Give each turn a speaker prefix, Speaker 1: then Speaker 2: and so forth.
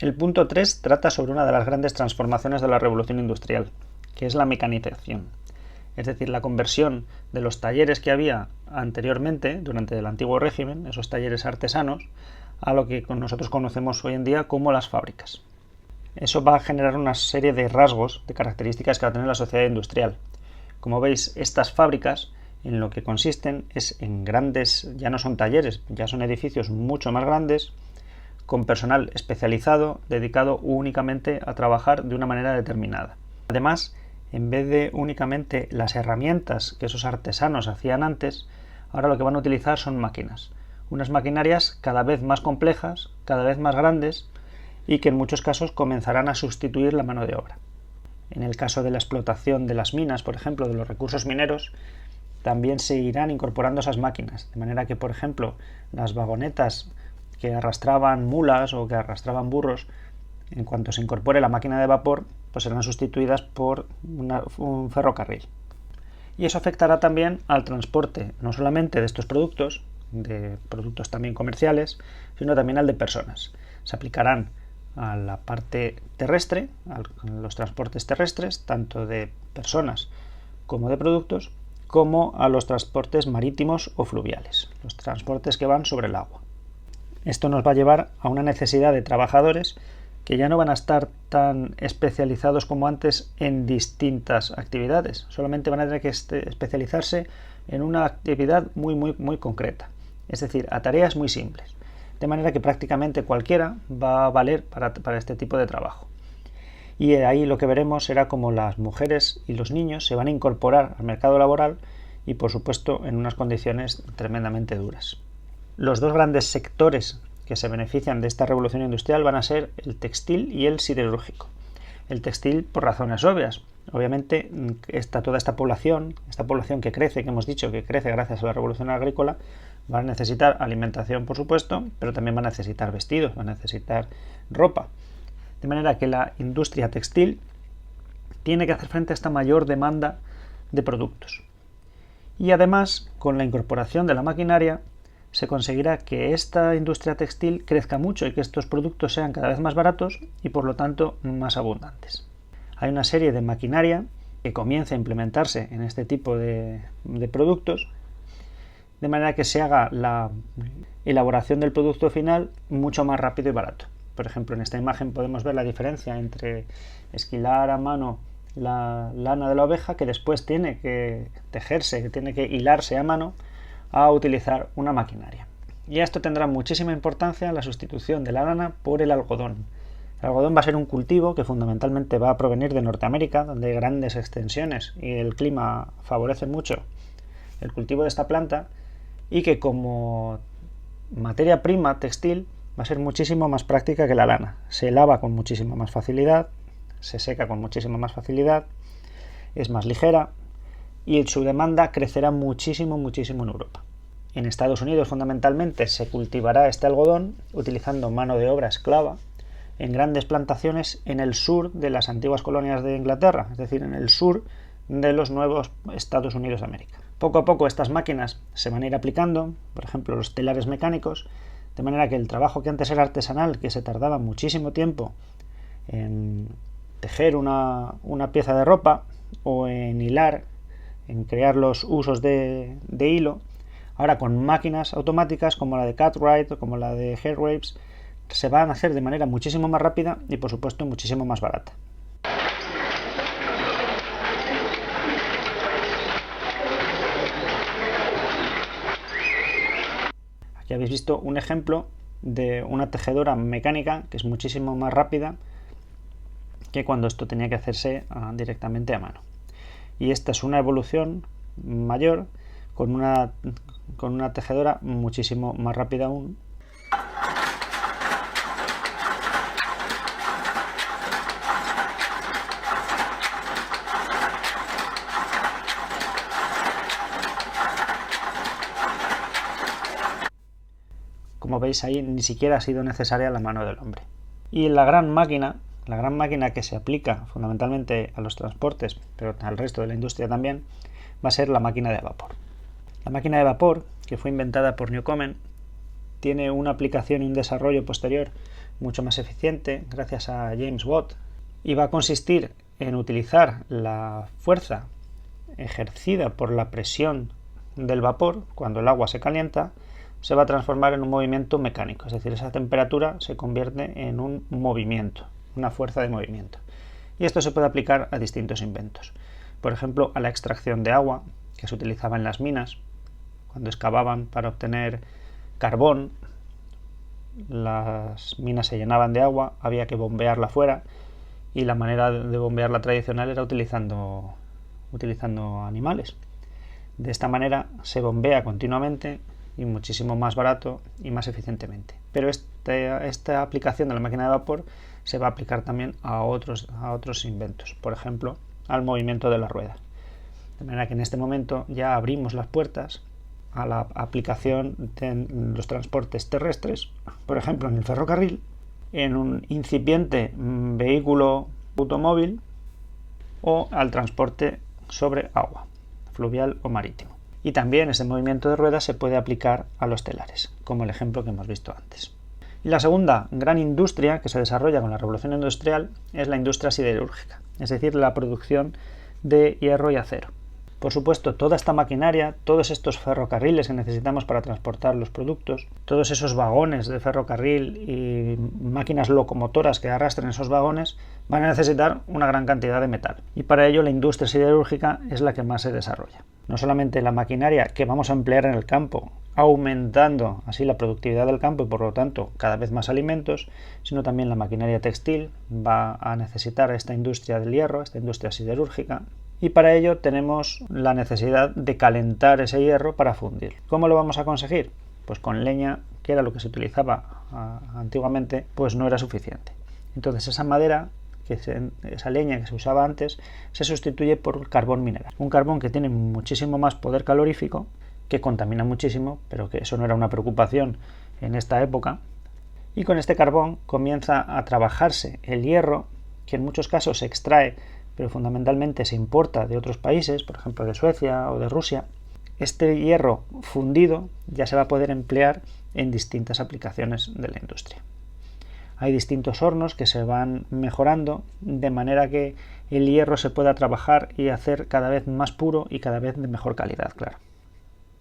Speaker 1: El punto 3 trata sobre una de las grandes transformaciones de la revolución industrial, que es la mecanización. Es decir, la conversión de los talleres que había anteriormente, durante el antiguo régimen, esos talleres artesanos, a lo que nosotros conocemos hoy en día como las fábricas. Eso va a generar una serie de rasgos, de características que va a tener la sociedad industrial. Como veis, estas fábricas en lo que consisten es en grandes, ya no son talleres, ya son edificios mucho más grandes, con personal especializado dedicado únicamente a trabajar de una manera determinada. Además, en vez de únicamente las herramientas que esos artesanos hacían antes, ahora lo que van a utilizar son máquinas. Unas maquinarias cada vez más complejas, cada vez más grandes y que en muchos casos comenzarán a sustituir la mano de obra. En el caso de la explotación de las minas, por ejemplo, de los recursos mineros, también se irán incorporando esas máquinas, de manera que, por ejemplo, las vagonetas que arrastraban mulas o que arrastraban burros, en cuanto se incorpore la máquina de vapor, pues serán sustituidas por un ferrocarril. Y eso afectará también al transporte, no solamente de estos productos, de productos también comerciales, sino también al de personas. Se aplicarán a la parte terrestre, a los transportes terrestres, tanto de personas como de productos, como a los transportes marítimos o fluviales, los transportes que van sobre el agua. Esto nos va a llevar a una necesidad de trabajadores que ya no van a estar tan especializados como antes en distintas actividades, solamente van a tener que especializarse en una actividad muy concreta, es decir, a tareas muy simples, de manera que prácticamente cualquiera va a valer para este tipo de trabajo. Y ahí lo que veremos será cómo las mujeres y los niños se van a incorporar al mercado laboral y, por supuesto, en unas condiciones tremendamente duras. Los dos grandes sectores que se benefician de esta revolución industrial van a ser el textil y el siderúrgico. El textil por razones obvias. Obviamente toda esta población que crece, que hemos dicho que crece gracias a la revolución agrícola, va a necesitar alimentación, por supuesto, pero también va a necesitar vestidos, va a necesitar ropa. De manera que la industria textil tiene que hacer frente a esta mayor demanda de productos. Y además, con la incorporación de la maquinaria, se conseguirá que esta industria textil crezca mucho y que estos productos sean cada vez más baratos y por lo tanto más abundantes. Hay una serie de maquinaria que comienza a implementarse en este tipo de productos, de manera que se haga la elaboración del producto final mucho más rápido y barato. Por ejemplo, en esta imagen podemos ver la diferencia entre esquilar a mano la lana de la oveja, que después tiene que tejerse, que tiene que hilarse a mano, a utilizar una maquinaria. Y esto tendrá muchísima importancia en la sustitución de la lana por el algodón. El algodón va a ser un cultivo que fundamentalmente va a provenir de Norteamérica, donde hay grandes extensiones y el clima favorece mucho el cultivo de esta planta, y que como materia prima textil va a ser muchísimo más práctica que la lana. Se lava con muchísima más facilidad, se seca con muchísima más facilidad, es más ligera y su demanda crecerá muchísimo en Europa. En Estados Unidos fundamentalmente se cultivará este algodón utilizando mano de obra esclava en grandes plantaciones en el sur de las antiguas colonias de Inglaterra, es decir, en el sur de los nuevos Estados Unidos de América. Poco a poco estas máquinas se van a ir aplicando, por ejemplo los telares mecánicos, de manera que el trabajo que antes era artesanal, que se tardaba muchísimo tiempo en tejer una pieza de ropa o en hilar, en crear los usos de hilo, ahora con máquinas automáticas como la de Cartwright o como la de Hargreaves se van a hacer de manera muchísimo más rápida y por supuesto muchísimo más barata. Aquí habéis visto un ejemplo de una tejedora mecánica que es muchísimo más rápida que cuando esto tenía que hacerse directamente a mano. Y esta es una evolución mayor con una tejedora muchísimo más rápida aún. Como veis ahí ni siquiera ha sido necesaria la mano del hombre. Y la gran máquina que se aplica fundamentalmente a los transportes, pero al resto de la industria también, va a ser la máquina de vapor. La máquina de vapor, que fue inventada por Newcomen, tiene una aplicación y un desarrollo posterior mucho más eficiente gracias a James Watt, y va a consistir en utilizar la fuerza ejercida por la presión del vapor. Cuando el agua se calienta, se va a transformar en un movimiento mecánico, es decir, esa temperatura se convierte en un movimiento, una fuerza de movimiento. Y esto se puede aplicar a distintos inventos. Por ejemplo, a la extracción de agua, que se utilizaba en las minas. Cuando excavaban para obtener carbón, las minas se llenaban de agua, había que bombearla fuera, y la manera de bombearla tradicional era utilizando animales. De esta manera se bombea continuamente y muchísimo más barato y más eficientemente. Pero esta aplicación de la máquina de vapor se va a aplicar también a otros inventos, por ejemplo, al movimiento de la rueda. De manera que en este momento ya abrimos las puertas a la aplicación de los transportes terrestres, por ejemplo en el ferrocarril, en un incipiente vehículo automóvil, o al transporte sobre agua, fluvial o marítimo. Y también ese movimiento de ruedas se puede aplicar a los telares, como el ejemplo que hemos visto antes. Y la segunda gran industria que se desarrolla con la revolución industrial es la industria siderúrgica, es decir, la producción de hierro y acero. Por supuesto, toda esta maquinaria, todos estos ferrocarriles que necesitamos para transportar los productos, todos esos vagones de ferrocarril y máquinas locomotoras que arrastren esos vagones, van a necesitar una gran cantidad de metal. Y para ello la industria siderúrgica es la que más se desarrolla. No solamente la maquinaria que vamos a emplear en el campo, aumentando así la productividad del campo y por lo tanto cada vez más alimentos, sino también la maquinaria textil va a necesitar esta industria del hierro, esta industria siderúrgica. Y para ello tenemos la necesidad de calentar ese hierro para fundir. ¿Cómo lo vamos a conseguir? Pues con leña, que era lo que se utilizaba antiguamente, pues no era suficiente. Entonces esa madera, esa leña que se usaba antes, se sustituye por carbón mineral. Un carbón que tiene muchísimo más poder calorífico, que contamina muchísimo, pero que eso no era una preocupación en esta época. Y con este carbón comienza a trabajarse el hierro, que en muchos casos se extrae, pero fundamentalmente se importa de otros países, por ejemplo de Suecia o de Rusia. Este hierro fundido ya se va a poder emplear en distintas aplicaciones de la industria. Hay distintos hornos que se van mejorando de manera que el hierro se pueda trabajar y hacer cada vez más puro y cada vez de mejor calidad, claro.